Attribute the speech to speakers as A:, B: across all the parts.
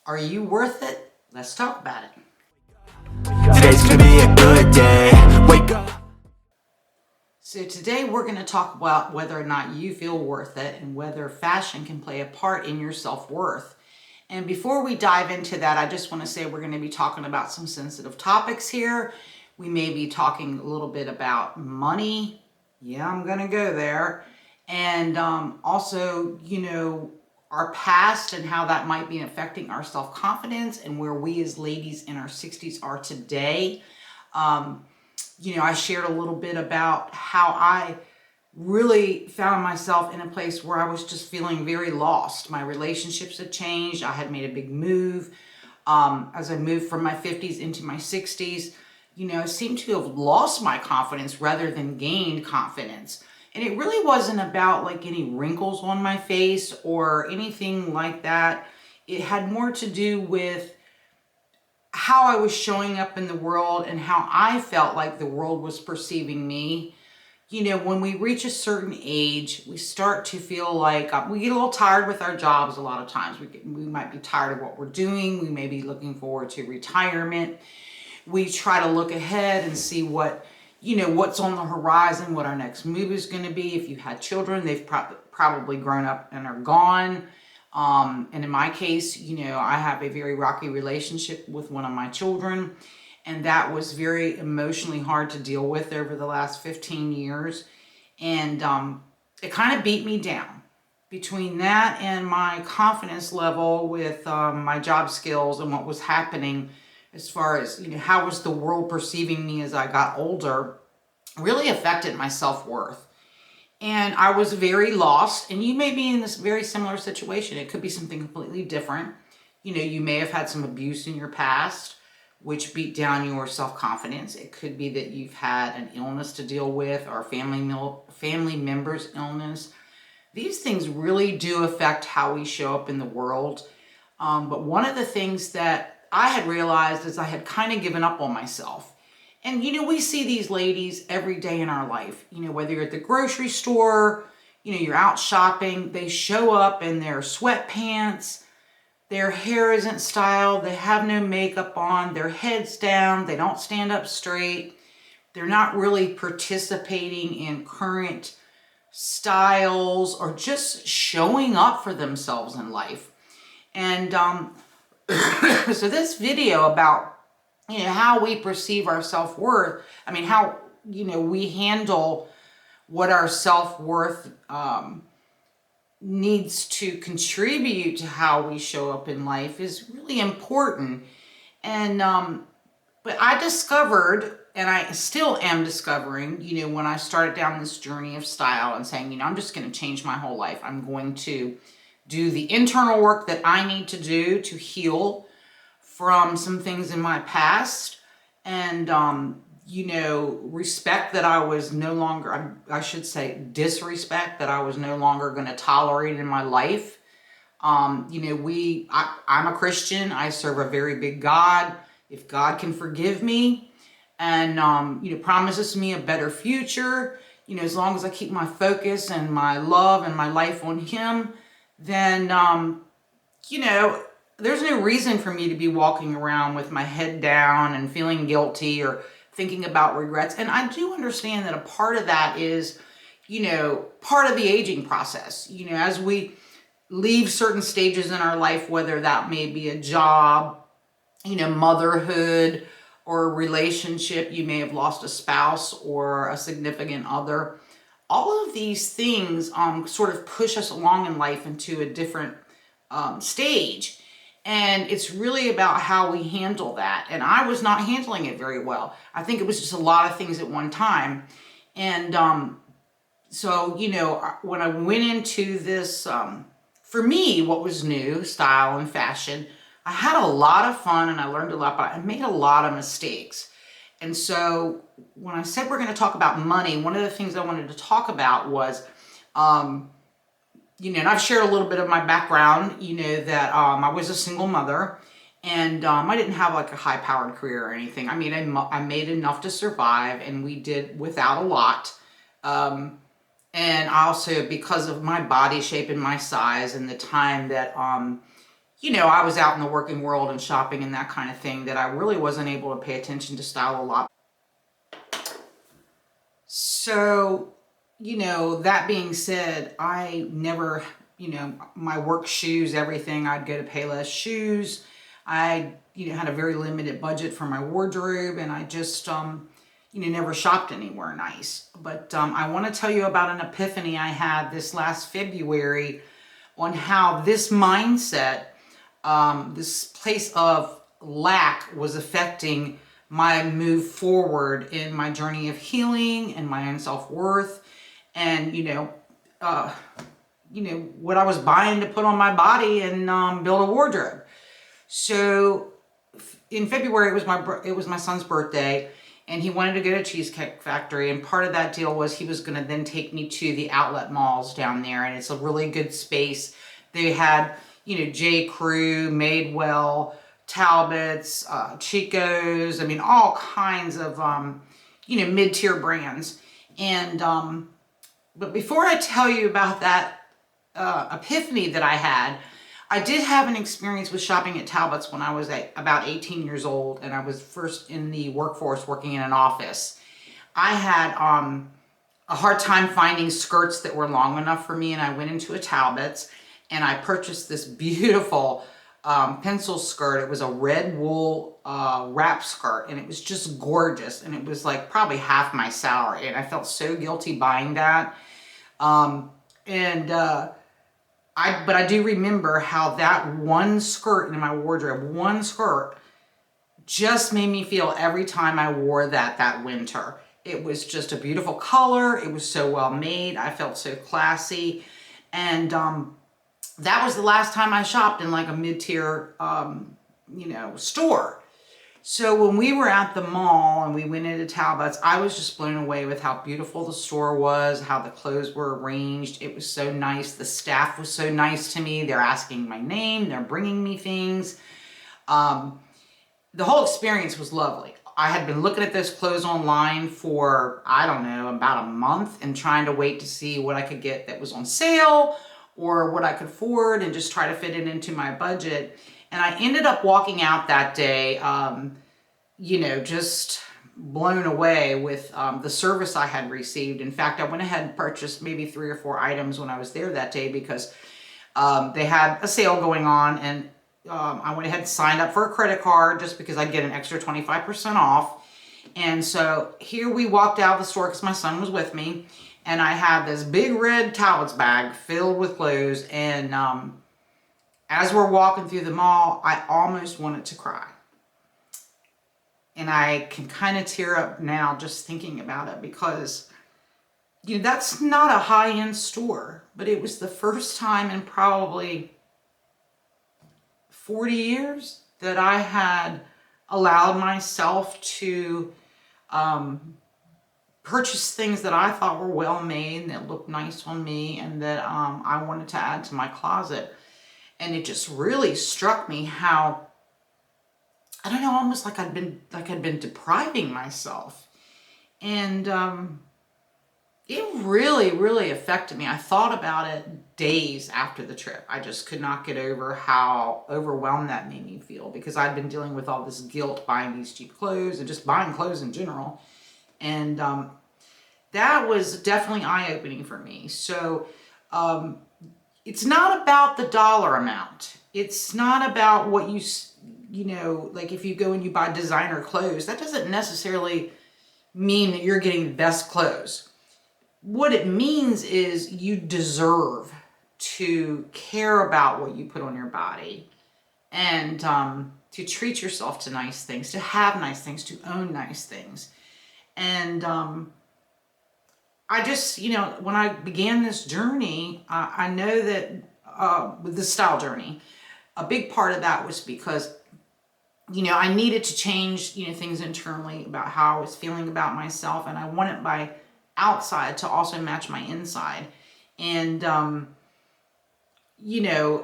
A: Are you worth it? Let's talk about it.
B: Today's gonna be a good day. Wake up.
A: So today we're going to talk about whether or not you feel worth it and whether fashion can play a part in your self-worth. And before we dive into that, I just want to say we're going to be talking about some sensitive topics here. We may be talking a little bit about money. Yeah, I'm going to go there. And also, our past and how that might be affecting our self-confidence and where we as ladies in our 60s are today. I shared a little bit about how I really found myself in a place where I was just feeling very lost. My relationships had changed. I had made a big move. As I moved from my 50s into my 60s, I seemed to have lost my confidence rather than gained confidence. And it really wasn't about like any wrinkles on my face or anything like that. It had more to do with how I was showing up in the world and how I felt like the world was perceiving me. When we reach a certain age, we start to feel like we get a little tired with our jobs a lot of times. We might be tired of what we're doing. We may be looking forward to retirement. We try to look ahead and see what's on the horizon, what our next move is going to be. If you had children, they've probably grown up and are gone. And in my case, I have a very rocky relationship with one of my children, and that was very emotionally hard to deal with over the last 15 years. And it kind of beat me down. Between that and my confidence level with my job skills and what was happening as far as, how was the world perceiving me as I got older, really affected my self-worth. And I was very lost, and you may be in this very similar situation. It could be something completely different. You may have had some abuse in your past, which beat down your self-confidence. It could be that you've had an illness to deal with or a family member's illness. These things really do affect how we show up in the world. But one of the things that I had realized is I had kind of given up on myself. And, we see these ladies every day in our life, whether you're at the grocery store, you're out shopping, they show up in their sweatpants, their hair isn't styled, they have no makeup on, their head's down, they don't stand up straight, they're not really participating in current styles or just showing up for themselves in life. And so this video about how we perceive our self-worth, how, we handle what our self-worth needs to contribute to how we show up in life is really important. And, but I discovered, and I still am discovering, when I started down this journey of style and saying, I'm just going to change my whole life. I'm going to do the internal work that I need to do to heal from some things in my past, and respect that I was no longer, I should say disrespect that I was no longer going to tolerate in my life. I'm a Christian. I serve a very big God. If God can forgive me and promises me a better future, as long as I keep my focus and my love and my life on Him, then there's no reason for me to be walking around with my head down and feeling guilty or thinking about regrets. And I do understand that a part of that is, part of the aging process. As we leave certain stages in our life, whether that may be a job, motherhood, or a relationship, you may have lost a spouse or a significant other. All of these things sort of push us along in life into a different stage. And it's really about how we handle that. And I was not handling it very well. I think it was just a lot of things at one time. And so, when I went into this, for me, what was new, style and fashion, I had a lot of fun and I learned a lot, but I made a lot of mistakes. And so when I said we're going to talk about money, one of the things I wanted to talk about was, and I've shared a little bit of my background, that I was a single mother, and I didn't have like a high-powered career or anything. I made enough to survive, and we did without a lot. And also because of my body shape and my size and the time that I was out in the working world and shopping and that kind of thing, that I really wasn't able to pay attention to style a lot. So, that being said, I never, my work shoes, everything, I'd go to Payless Shoes. I, had a very limited budget for my wardrobe, and I just, never shopped anywhere nice. But I want to tell you about an epiphany I had this last February on how this mindset, this place of lack, was affecting my move forward in my journey of healing and my own self-worth, and what I was buying to put on my body and build a wardrobe. So in February, it was my son's birthday, and he wanted to go to Cheesecake Factory, and part of that deal was he was going to then take me to the outlet malls down there, and it's a really good space. They had J. Crew, Madewell, Talbot's, Chico's, I mean, all kinds of, mid-tier brands. And, but before I tell you about that epiphany that I had, I did have an experience with shopping at Talbot's when I was about 18 years old, and I was first in the workforce working in an office. I had a hard time finding skirts that were long enough for me, and I went into a Talbot's, and I purchased this beautiful pencil skirt. It was a red wool wrap skirt, and it was just gorgeous, and it was like probably half my salary, and I felt so guilty buying that. But I do remember how that one skirt in my wardrobe, one skirt, just made me feel every time I wore that winter. It was just a beautiful color. It was so well made. I felt so classy. And that was the last time I shopped in like a mid-tier, store. So when we were at the mall and we went into Talbot's, I was just blown away with how beautiful the store was, how the clothes were arranged. It was so nice. The staff was so nice to me. They're asking my name. They're bringing me things. The whole experience was lovely. I had been looking at those clothes online for, I don't know, about a month, and trying to wait to see what I could get that was on sale or what I could afford, and just try to fit it into my budget. And I ended up walking out that day, just blown away with the service I had received. In fact, I went ahead and purchased maybe 3 or 4 items when I was there that day, because they had a sale going on, and I went ahead and signed up for a credit card just because I'd get an extra 25% off. And so here we walked out of the store because my son was with me, and I had this big red Talbot's bag filled with clothes. And as we're walking through the mall, I almost wanted to cry. And I can kind of tear up now just thinking about it, because that's not a high-end store, but it was the first time in probably 40 years that I had allowed myself to purchase things that I thought were well made, that looked nice on me, and that I wanted to add to my closet. And it just really struck me how, I don't know, almost like I'd been depriving myself. And it really, really affected me. I thought about it days after the trip. I just could not get over how overwhelmed that made me feel, because I'd been dealing with all this guilt buying these cheap clothes and just buying clothes in general. And that was definitely eye-opening for me. So it's not about the dollar amount. It's not about what like if you go and you buy designer clothes, that doesn't necessarily mean that you're getting the best clothes. What it means is you deserve to care about what you put on your body, and to treat yourself to nice things, to have nice things, to own nice things. And I just, when I began this journey, I know that with the style journey, a big part of that was because, I needed to change, things internally about how I was feeling about myself, and I wanted my outside to also match my inside. And,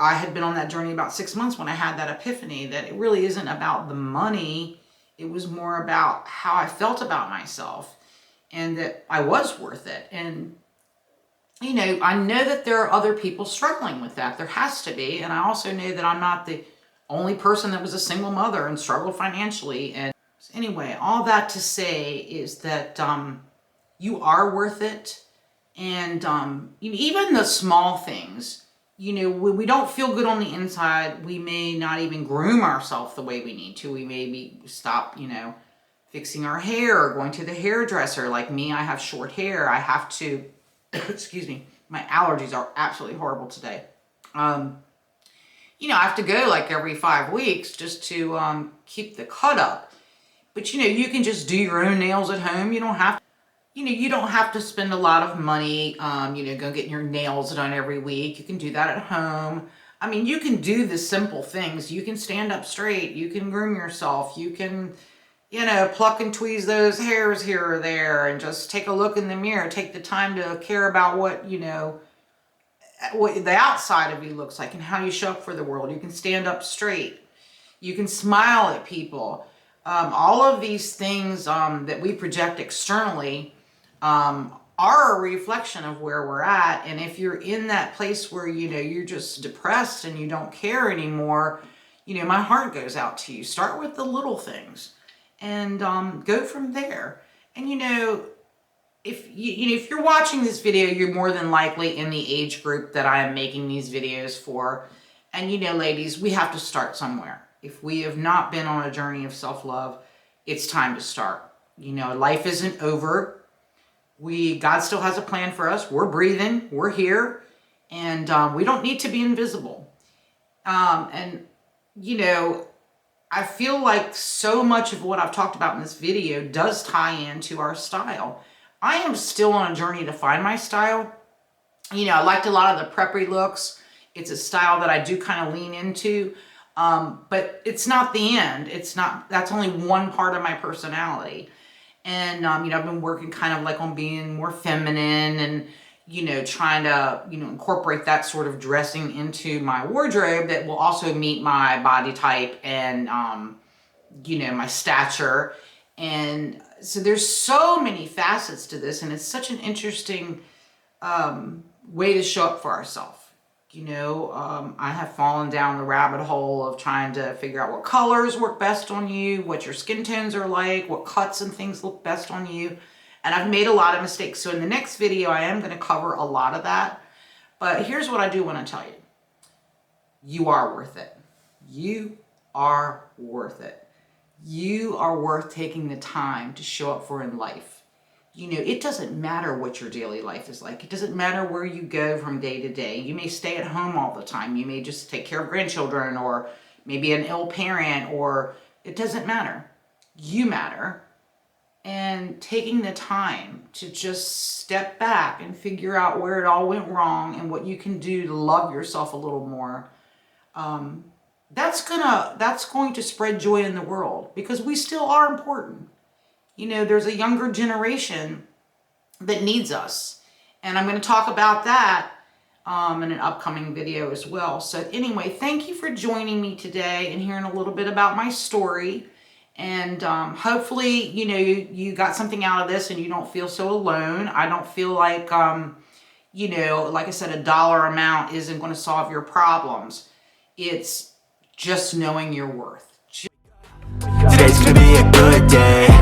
A: I had been on that journey about 6 months when I had that epiphany that it really isn't about the money. It was more about how I felt about myself, and that I was worth it. And you know, I know that there are other people struggling with that. There has to be. And I also know that I'm not the only person that was a single mother and struggled financially. And anyway, all that to say is that you are worth it. And even the small things, you know, when we don't feel good on the inside, we may not even groom ourselves the way we need to. We maybe stop, you know, fixing our hair or going to the hairdresser. Like me, I have short hair. I have to, excuse me, my allergies are absolutely horrible today. You know, I have to go like every 5 weeks just to keep the cut up. But, you know, you can just do your own nails at home. You don't have to. You know, you don't have to spend a lot of money, you know, go getting your nails done every week. You can do that at home. I mean, you can do the simple things. You can stand up straight. You can groom yourself. You can, you know, pluck and tweeze those hairs here or there and just take a look in the mirror. Take the time to care about what, you know, what the outside of you looks like and how you show up for the world. You can stand up straight. You can smile at people. All of these things that we project externally are a reflection of where we're at. And if you're in that place where, you know, you're just depressed and you don't care anymore, you know, my heart goes out to you. Start with the little things and go from there. And, you know, if you're watching this video, you're more than likely in the age group that I am making these videos for. And, you know, ladies, we have to start somewhere. If we have not been on a journey of self-love, it's time to start. You know, life isn't over. God still has a plan for us. We're breathing, we're here, and we don't need to be invisible. And, you know, I feel like so much of what I've talked about in this video does tie into our style. I am still on a journey to find my style. You know, I liked a lot of the preppy looks. It's a style that I do kind of lean into, but it's not the end. That's only one part of my personality. And, you know, I've been working kind of like on being more feminine and, you know, trying to, you know, incorporate that sort of dressing into my wardrobe that will also meet my body type and, you know, my stature. And so there's so many facets to this, and it's such an interesting way to show up for ourselves. You know, I have fallen down the rabbit hole of trying to figure out what colors work best on you, what your skin tones are like, what cuts and things look best on you. And I've made a lot of mistakes. So in the next video, I am going to cover a lot of that. But here's what I do want to tell you. You are worth it. You are worth it. You are worth taking the time to show up for in life. You know, it doesn't matter what your daily life is like. It doesn't matter where you go from day to day. You may stay at home all the time. You may just take care of grandchildren or maybe an ill parent, or it doesn't matter. You matter. And taking the time to just step back and figure out where it all went wrong and what you can do to love yourself a little more, that's going to spread joy in the world, because we still are important. You know, there's a younger generation that needs us. And I'm going to talk about that in an upcoming video as well. So anyway, thank you for joining me today and hearing a little bit about my story. And hopefully, you know, you got something out of this and you don't feel so alone. I don't feel like, you know, like I said, a dollar amount isn't going to solve your problems. It's just knowing your worth.
B: Today's gonna be a good day.